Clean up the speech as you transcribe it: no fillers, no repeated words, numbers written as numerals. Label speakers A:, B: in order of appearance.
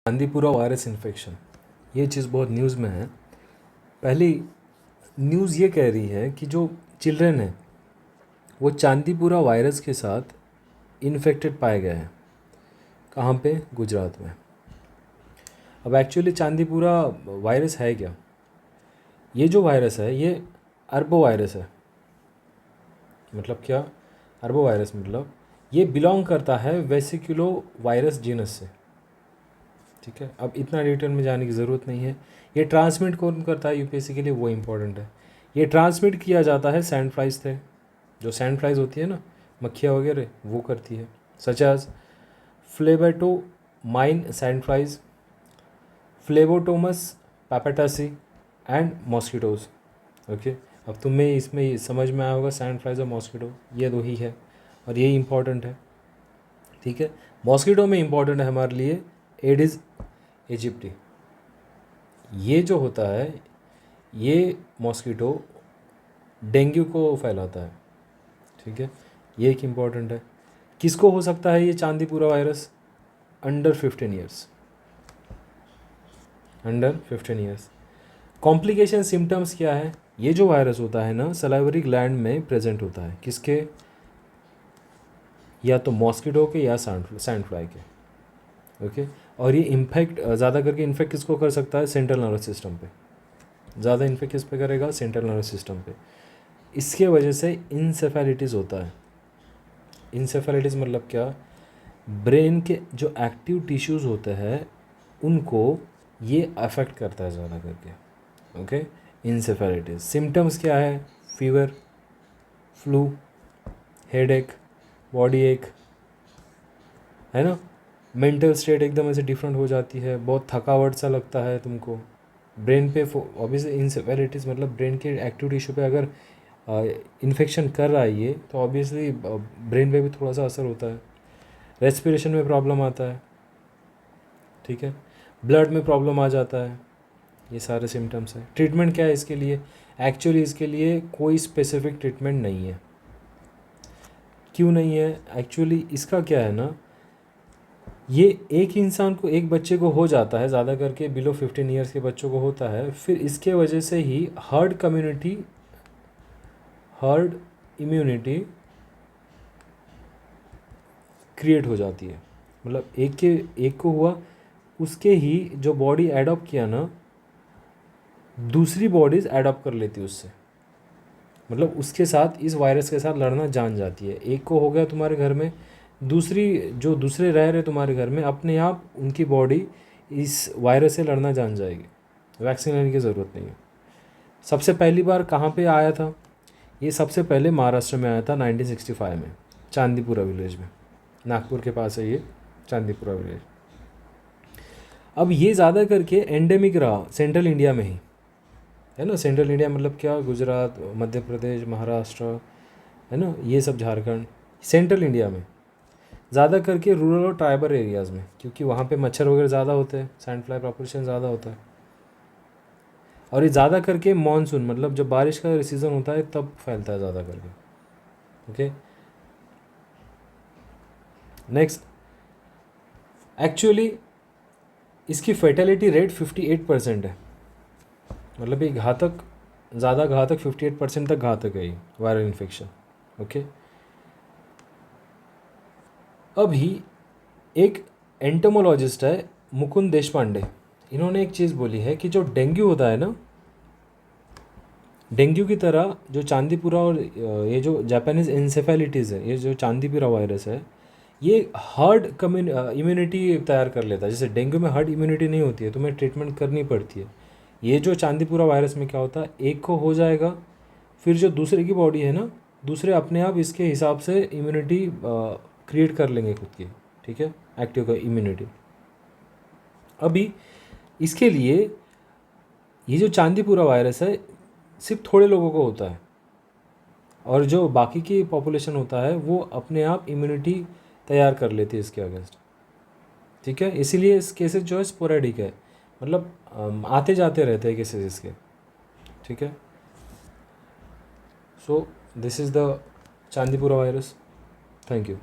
A: Chandipura virus infection, ये चीज़ बहुत news में है। पहली न्यूज़ ये कह रही है कि जो चिल्ड्रन है वो चांदीपुरा वायरस के साथ इन्फेक्टेड पाए गए हैं। कहाँ पे? गुजरात में। अब एक्चुअली चांदीपुरा वायरस है क्या? ये जो वायरस है ये अरबो वायरस है। मतलब क्या? अरबो वायरस मतलब ये बिलोंग करता है वेसिकुलो वायरस जीनस से। ठीक है, अब इतना डिटेल में जाने की ज़रूरत नहीं है। ये ट्रांसमिट कौन करता है यूपीएससी के लिए, वो इम्पोर्टेंट है। ये ट्रांसमिट किया जाता है सैंड फ्लाइज से। जो सैंड फ्लाइज होती है ना, मक्खियाँ वगैरह, वो करती है। Such as phlebotomine sand flies, Phlebotomus papatasi and mosquitoes. Okay, अब तुम्हें इसमें समझ में आया होगा सैंड फ्लाइज और मॉस्किटो, ये दो ही है और ये इंपॉर्टेंट है। ठीक है, मॉस्किटो में इंपॉर्टेंट है हमारे लिए एडिस इजिप्टी। ये जो होता है ये मॉस्किटो डेंगू को फैलाता है। ठीक है, ये एक इम्पॉर्टेंट है। किसको हो सकता है ये Chandipura virus? Under 15 years. Under 15 years. Complication symptoms क्या है? ये जो वायरस होता है ना, सलाइवरी ग्लैंड में प्रेजेंट होता है। किसके? या तो मॉस्किटो के या सैंड फ्लाई के। ओके, और ये इन्फेक्ट ज़्यादा करके इन्फेक्ट किसको कर सकता है? सेंट्रल नर्वस सिस्टम पे। ज़्यादा इन्फेक्ट किस पे करेगा? सेंट्रल नर्वस सिस्टम पे। इसके वजह से इंसेफेलाइटिस होता है। इंसेफेलाइटिस मतलब क्या? ब्रेन के जो एक्टिव टिश्यूज़ होते हैं उनको ये अफेक्ट करता है ज़्यादा करके। Okay, encephalitis. सिम्टम्स क्या है? फीवर, फ्लू, हेडेक, बॉडी एक, है ना। मेंटल स्टेट एकदम ऐसे डिफरेंट हो जाती है, बहुत थकावट सा लगता है तुमको। ब्रेन पे ऑब्वियसली इंसेफेलाइटिस मतलब ब्रेन के एक्टिव टिश्यू पे अगर इन्फेक्शन कर रहा है ये, तो ऑब्वियसली ब्रेन पे भी थोड़ा सा असर होता है। रेस्पिरेशन में प्रॉब्लम आता है। ठीक है, ब्लड में प्रॉब्लम आ जाता है। ये सारे सिम्टम्स हैं। ट्रीटमेंट क्या है इसके लिए? एक्चुअली इसके लिए कोई स्पेसिफिक ट्रीटमेंट नहीं है। क्यों नहीं है? एक्चुअली इसका क्या है ना, ये एक इंसान को, एक बच्चे को हो जाता है, ज़्यादा करके बिलो 15 ईयर्स के बच्चों को होता है। फिर इसके वजह से ही हर्ड इम्यूनिटी क्रिएट हो जाती है। मतलब एक को हुआ, उसके ही जो बॉडी एडॉप्ट किया ना, दूसरी बॉडीज़ एडॉप्ट कर लेती है उससे। मतलब उसके साथ, इस वायरस के साथ लड़ना जान जाती है। एक को हो गया तुम्हारे घर में, दूसरे रह रहे तुम्हारे घर में, अपने आप उनकी बॉडी इस वायरस से लड़ना जान जाएगी। वैक्सीन लेने की ज़रूरत नहीं है। सबसे पहली बार कहाँ पे आया था ये? सबसे पहले महाराष्ट्र में आया था 1965 में, चांदीपुरा विलेज में। नागपुर के पास है ये चांदीपुरा विलेज। अब ये ज़्यादा करके एंडेमिक रहा सेंट्रल इंडिया में ही, है ना। सेंट्रल इंडिया मतलब क्या? गुजरात, मध्य प्रदेश, महाराष्ट्र, है ना, ये सब, झारखंड। सेंट्रल इंडिया में ज़्यादा करके रूरल और ट्राइबल एरियाज़ में, क्योंकि वहाँ पे मच्छर वगैरह ज़्यादा होते हैं, सैंड फ्लाई पॉपुलेशन ज़्यादा होता है। और ये ज़्यादा करके मानसून मतलब जब बारिश का सीज़न होता है तब फैलता है ज़्यादा करके। ओके, नेक्स्ट, एक्चुअली इसकी फेटेलिटी रेट 58% है। मतलब ये घातक, ज़्यादा घातक, 58% तक घातक है ये वायरल इन्फेक्शन। ओके, अभी एक एंटोमोलॉजिस्ट है मुकुंद देशपांडे, इन्होंने एक चीज़ बोली है कि जो डेंगू होता है ना, डेंगू की तरह जो चांदीपुरा और ये जो जापानीज़ इंसेफेलाइटिस है, ये जो चांदीपुरा वायरस है, ये हर्ड इम्यूनिटी तैयार कर लेता है। जैसे डेंगू में हर्ड इम्यूनिटी नहीं होती है, तुम्हें ट्रीटमेंट करनी पड़ती है। ये जो चांदीपुरा वायरस में क्या होता है, एक को हो जाएगा, फिर जो दूसरे की बॉडी है ना, दूसरे अपने आप इसके हिसाब से इम्यूनिटी क्रिएट कर लेंगे खुद की। ठीक है, एक्टिव का इम्यूनिटी। अभी इसके लिए ये जो चांदीपुरा वायरस है सिर्फ थोड़े लोगों को होता है, और जो बाकी की पॉपुलेशन होता है वो अपने आप इम्यूनिटी तैयार कर लेती है इसके अगेंस्ट। ठीक है, इसीलिए इस केसेस जो है स्पोरेडिक है, मतलब आते जाते रहते हैं केसेस इसके। ठीक है, so this is the Chandipura virus. Thank you.